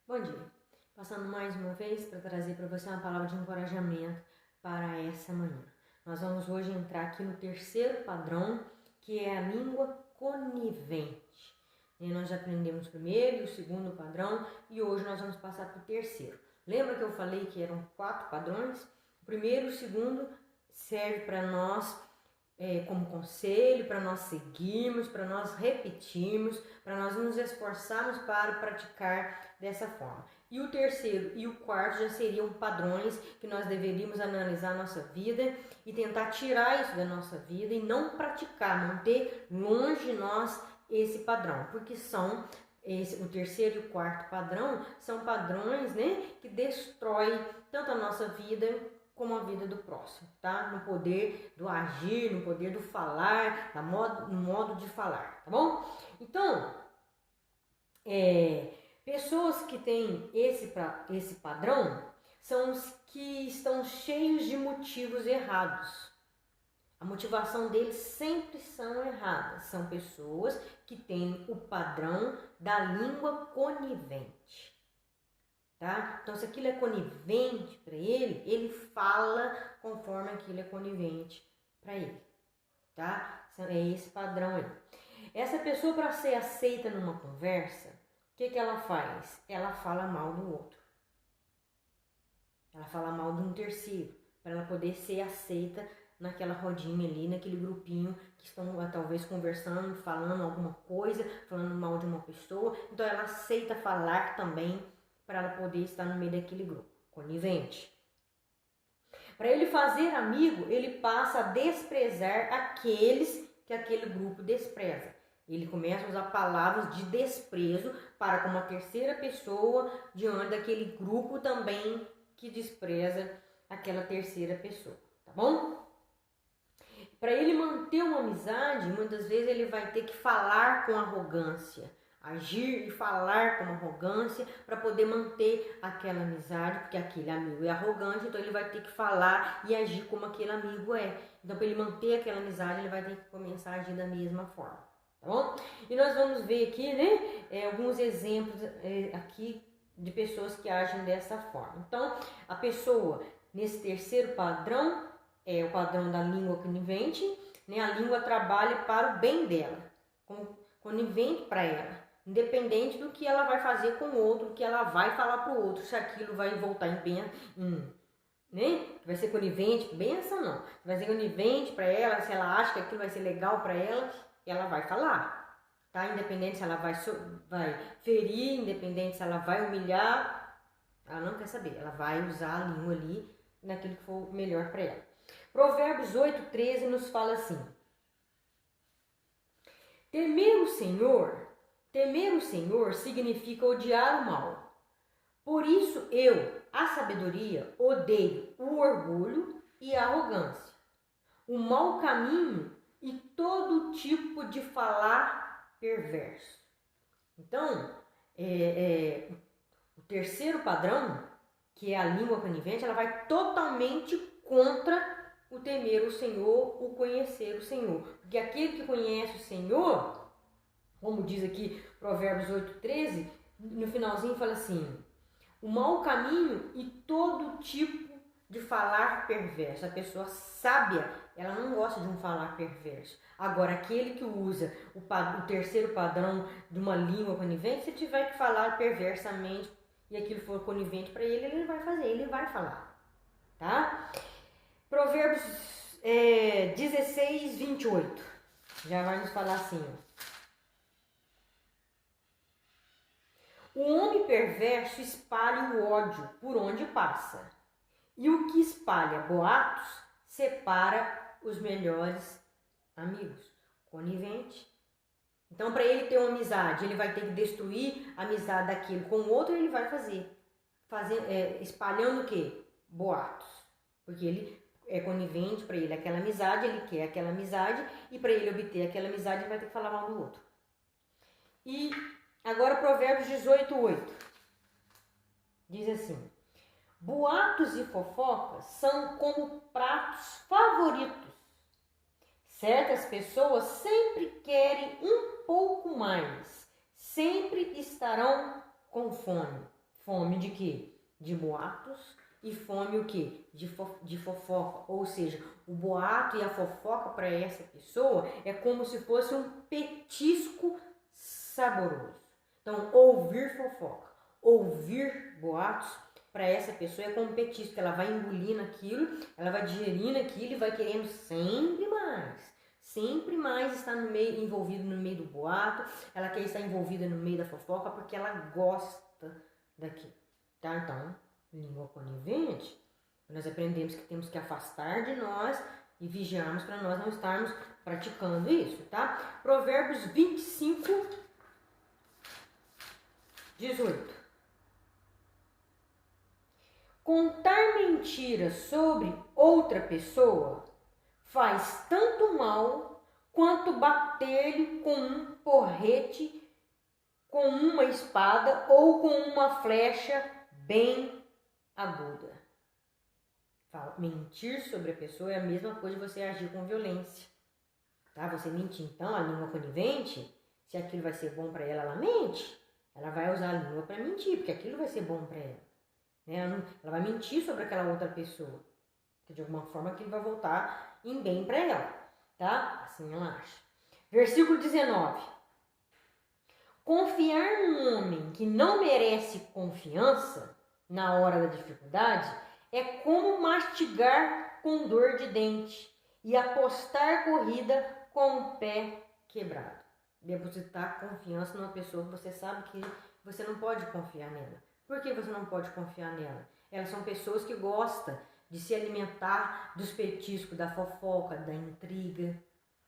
Bom dia, passando mais uma vez para trazer para você uma palavra de encorajamento para essa manhã. Nós vamos hoje entrar aqui no terceiro padrão, que é a língua conivente. E nós já aprendemos o primeiro e o segundo padrão e hoje nós vamos passar para o terceiro. Lembra que eu falei que eram 4 padrões? O primeiro e o segundo serve para nós como conselho, para nós seguirmos, para nós repetirmos, para nós nos esforçarmos para praticar dessa forma. E o terceiro e o quarto já seriam padrões que nós deveríamos analisar a nossa vida e tentar tirar isso da nossa vida e não praticar, manter longe de nós esse padrão, porque o terceiro e o quarto padrão são padrões, que destrói tanto a nossa vida como a vida do próximo, tá? No poder do agir, no poder do falar, no modo de falar, tá bom? Então, pessoas que têm esse padrão são os que estão cheios de motivos errados. A motivação deles sempre são erradas. São pessoas que têm o padrão da língua conivente. Tá? Então, se aquilo é conivente para ele, ele fala conforme aquilo é conivente para ele. Tá? É esse padrão aí. Essa pessoa, para ser aceita numa conversa, o que ela faz? Ela fala mal do outro. Ela fala mal de um terceiro, para ela poder ser aceita naquela rodinha ali, naquele grupinho que estão talvez conversando, falando alguma coisa, falando mal de uma pessoa. Então, ela aceita falar também para ela poder estar no meio daquele grupo, conivente. Para ele fazer amigo, ele passa a desprezar aqueles que aquele grupo despreza. Ele começa a usar palavras de desprezo para com uma terceira pessoa diante daquele grupo também que despreza aquela terceira pessoa, tá bom? Para ele manter uma amizade, muitas vezes ele vai ter que falar com arrogância, agir e falar com arrogância para poder manter aquela amizade, porque aquele amigo é arrogante, então ele vai ter que falar e agir como aquele amigo é. Então, para ele manter aquela amizade, ele vai ter que começar a agir da mesma forma, tá bom? E nós vamos ver aqui, alguns exemplos aqui de pessoas que agem dessa forma. Então, a pessoa nesse terceiro padrão é o padrão da língua conivente, a língua trabalha para o bem dela, conivente para ela. Independente do que ela vai fazer com o outro, do que ela vai falar para o outro, se aquilo vai voltar em bênção, vai ser conivente, bênção não. Vai ser conivente para ela, se ela acha que aquilo vai ser legal para ela, ela vai falar, tá? Independente se ela vai ferir, independente se ela vai humilhar, ela não quer saber, ela vai usar a língua ali naquilo que for melhor para ela. Provérbios 8:13 nos fala assim: Temer o Senhor significa odiar o mal. Por isso eu, a sabedoria, odeio o orgulho e a arrogância, o mau caminho e todo tipo de falar perverso. Então, o terceiro padrão, que é a língua conivente, ela vai totalmente contra o temer o Senhor, o conhecer o Senhor. Porque aquele que conhece o Senhor, como diz aqui Provérbios 8:13, no finalzinho fala assim: o mau caminho e todo tipo de falar perverso. A pessoa sábia, ela não gosta de um falar perverso. Agora, aquele que usa o terceiro padrão de uma língua conivente, se tiver que falar perversamente e aquilo for conivente para ele, ele vai fazer, ele vai falar, tá? Provérbios 16:28 já vai nos falar assim: o homem perverso espalha o ódio por onde passa, e o que espalha boatos separa os melhores amigos. Conivente. Então, para ele ter uma amizade, ele vai ter que destruir a amizade daquele com o outro, ele vai espalhando o quê? Boatos. Porque ele é conivente para ele aquela amizade, ele quer aquela amizade, e para ele obter aquela amizade, ele vai ter que falar mal do outro. E agora Provérbios 18:8 diz assim: boatos e fofocas são como pratos favoritos. Certas pessoas sempre querem um pouco mais, sempre estarão com fome. Fome de quê? De boatos e fome o quê? De fofoca. Ou seja, o boato e a fofoca para essa pessoa é como se fosse um petisco saboroso. Então, ouvir fofoca, ouvir boatos, para essa pessoa é como petisco, ela vai engolindo aquilo, ela vai digerindo aquilo e vai querendo sempre mais estar no meio, envolvido no meio do boato, ela quer estar envolvida no meio da fofoca porque ela gosta daquilo, tá? Então, língua conivente, nós aprendemos que temos que afastar de nós e vigiarmos para nós não estarmos praticando isso, tá? Provérbios 25, 18. Contar mentiras sobre outra pessoa faz tanto mal quanto bater-lhe com um porrete, com uma espada ou com uma flecha bem aguda. Mentir sobre a pessoa é a mesma coisa de você agir com violência. Tá? Você mentir, então, a língua conivente, se aquilo vai ser bom para ela, ela mente. Ela vai usar a língua para mentir, porque aquilo vai ser bom para ela. Ela vai mentir sobre aquela outra pessoa. Porque de alguma forma aquilo vai voltar em bem para ela. Tá? Assim ela acha. Versículo 19. Confiar num homem que não merece confiança na hora da dificuldade é como mastigar com dor de dente e apostar corrida com o pé quebrado. Depositar confiança numa pessoa que você sabe que você não pode confiar nela. Por que você não pode confiar nela? Elas são pessoas que gostam de se alimentar dos petiscos, da fofoca, da intriga,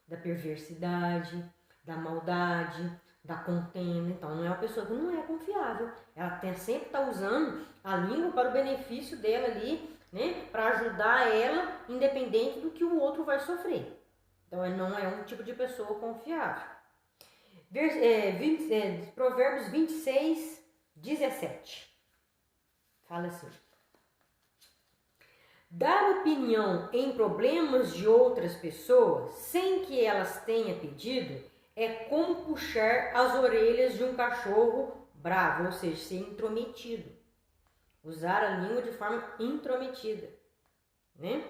da perversidade, da maldade, da contenda. Então, não é uma pessoa que não é confiável. Ela sempre está usando a língua para o benefício dela ali, né? Para ajudar ela, independente do que o outro vai sofrer. Então, não é um tipo de pessoa confiável. Provérbios 26, 17. Fala assim. Dar opinião em problemas de outras pessoas sem que elas tenham pedido é como puxar as orelhas de um cachorro bravo, ou seja, ser intrometido. Usar a língua de forma intrometida, né?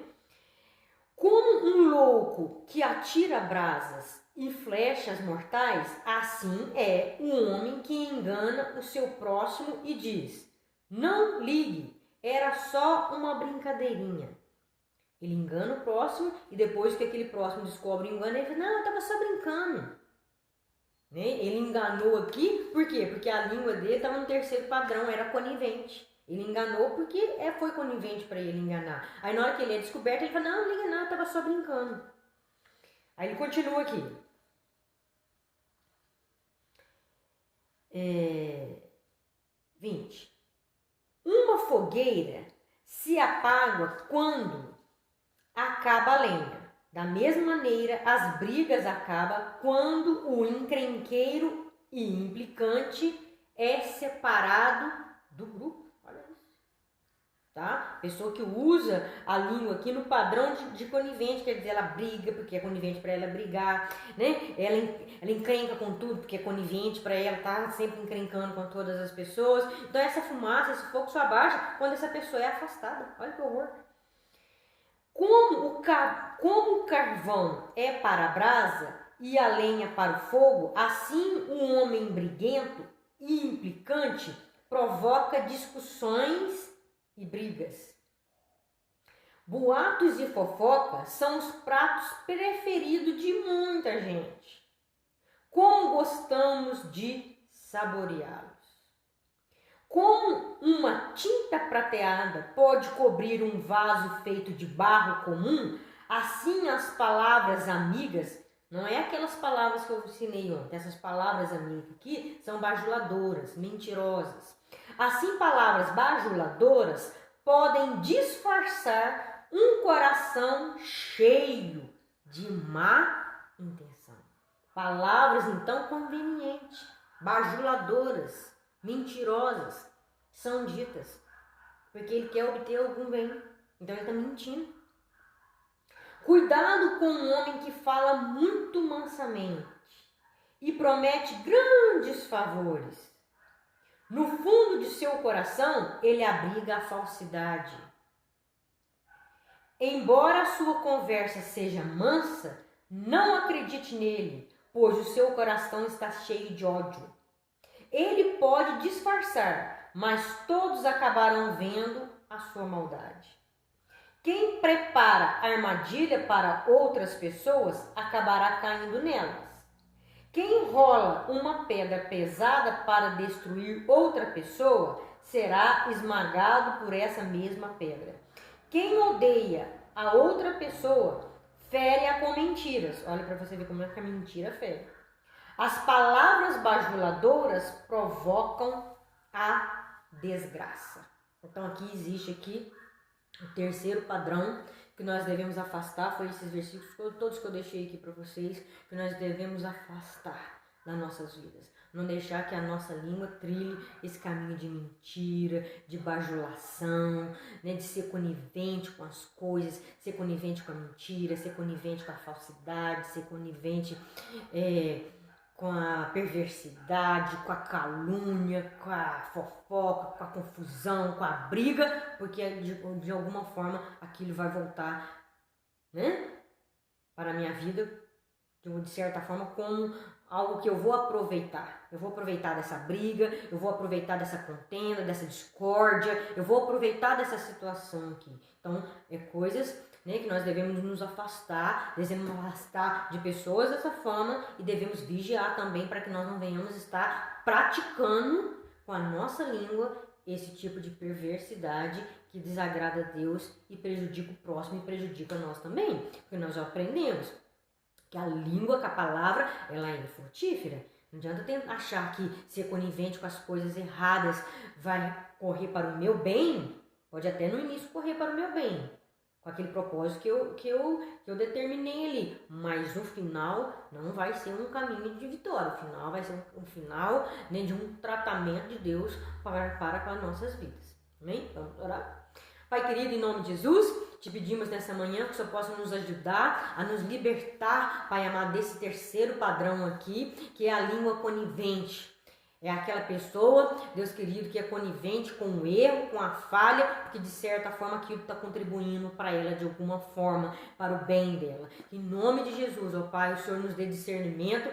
Como um louco que atira brasas e flechas mortais, assim é o homem que engana o seu próximo e diz: não ligue, era só uma brincadeirinha. Ele engana o próximo e depois que aquele próximo descobre o engano, ele diz: não, eu estava só brincando. Né? Ele enganou aqui, por quê? Porque a língua dele estava no terceiro padrão, era conivente. Ele enganou porque foi conivente para ele enganar. Aí na hora que ele é descoberto, ele fala: não liga não, eu estava só brincando. Aí ele continua aqui. 20. Uma fogueira se apaga quando acaba a lenha. Da mesma maneira, as brigas acabam quando o encrenqueiro e implicante é separado do grupo. Olha isso. Tá? Pessoa que usa a língua aqui no padrão de conivente, quer dizer, ela briga porque é conivente para ela brigar, né? Ela encrenca com tudo porque é conivente para ela, tá sempre encrencando com todas as pessoas. Então essa fumaça, esse fogo só abaixa quando essa pessoa é afastada. Olha que horror. Como o carvão é para a brasa e a lenha para o fogo, assim o homem briguento e implicante provoca discussões e brigas. Boatos e fofoca são os pratos preferidos de muita gente. Como gostamos de saboreá-los. Como uma tinta prateada pode cobrir um vaso feito de barro comum, assim as palavras amigas, não é aquelas palavras que eu ensinei ontem, essas palavras amigas aqui são bajuladoras, mentirosas. Assim, palavras bajuladoras podem disfarçar um coração cheio de má intenção. Palavras, então, convenientes, bajuladoras, mentirosas, são ditas, porque ele quer obter algum bem, então ele está mentindo. Cuidado com um homem que fala muito mansamente e promete grandes favores. No fundo de seu coração, ele abriga a falsidade. Embora a sua conversa seja mansa, não acredite nele, pois o seu coração está cheio de ódio. Ele pode disfarçar, mas todos acabarão vendo a sua maldade. Quem prepara armadilha para outras pessoas acabará caindo nelas. Quem enrola uma pedra pesada para destruir outra pessoa será esmagado por essa mesma pedra. Quem odeia a outra pessoa fere-a com mentiras. Olha para você ver como é que a mentira fere. As palavras bajuladoras provocam a desgraça. Então aqui existe o terceiro padrão que nós devemos afastar. Foi esses versículos todos que eu deixei aqui para vocês, que nós devemos afastar das nossas vidas. Não deixar que a nossa língua trilhe esse caminho de mentira, de bajulação, né, de ser conivente com as coisas, ser conivente com a mentira, ser conivente com a falsidade, ser conivente com a perversidade, com a calúnia, com a fofoca, com a confusão, com a briga, porque de alguma forma aquilo vai voltar, né, para a minha vida, de certa forma, como algo que eu vou aproveitar. Eu vou aproveitar dessa briga, eu vou aproveitar dessa contenda, dessa discórdia, eu vou aproveitar dessa situação aqui. Então, coisas, né, que nós devemos nos afastar, de pessoas dessa forma e devemos vigiar também para que nós não venhamos estar praticando com a nossa língua esse tipo de perversidade que desagrada a Deus e prejudica o próximo e prejudica nós também, porque nós já aprendemos que a língua, que a palavra, ela é frutífera. Não adianta achar que ser conivente com as coisas erradas vai correr para o meu bem, pode até no início correr para o meu bem, com aquele propósito que eu determinei ali, mas no final não vai ser um caminho de vitória, o final vai ser um final, né, de um tratamento de Deus para com as nossas vidas. Amém? Vamos orar? Pai querido, em nome de Jesus, te pedimos nessa manhã que o Senhor possa nos ajudar a nos libertar, Pai amado, desse terceiro padrão aqui, que é a língua conivente. É aquela pessoa, Deus querido, que é conivente com o erro, com a falha, porque de certa forma aquilo está contribuindo para ela de alguma forma, para o bem dela. Em nome de Jesus, ó Pai, o Senhor nos dê discernimento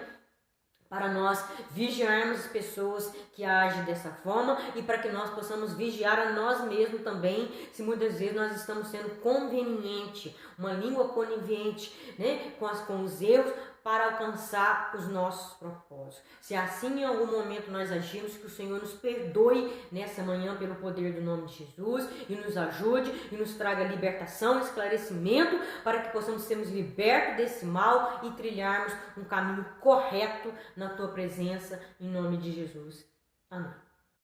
para nós vigiarmos as pessoas que agem dessa forma e para que nós possamos vigiar a nós mesmos também, se muitas vezes nós estamos sendo conveniente, uma língua conivente, né, com os erros, para alcançar os nossos propósitos. Se assim em algum momento nós agimos, que o Senhor nos perdoe nessa manhã pelo poder do nome de Jesus e nos ajude e nos traga libertação, esclarecimento, para que possamos sermos libertos desse mal e trilharmos um caminho correto na Tua presença, em nome de Jesus. Amém.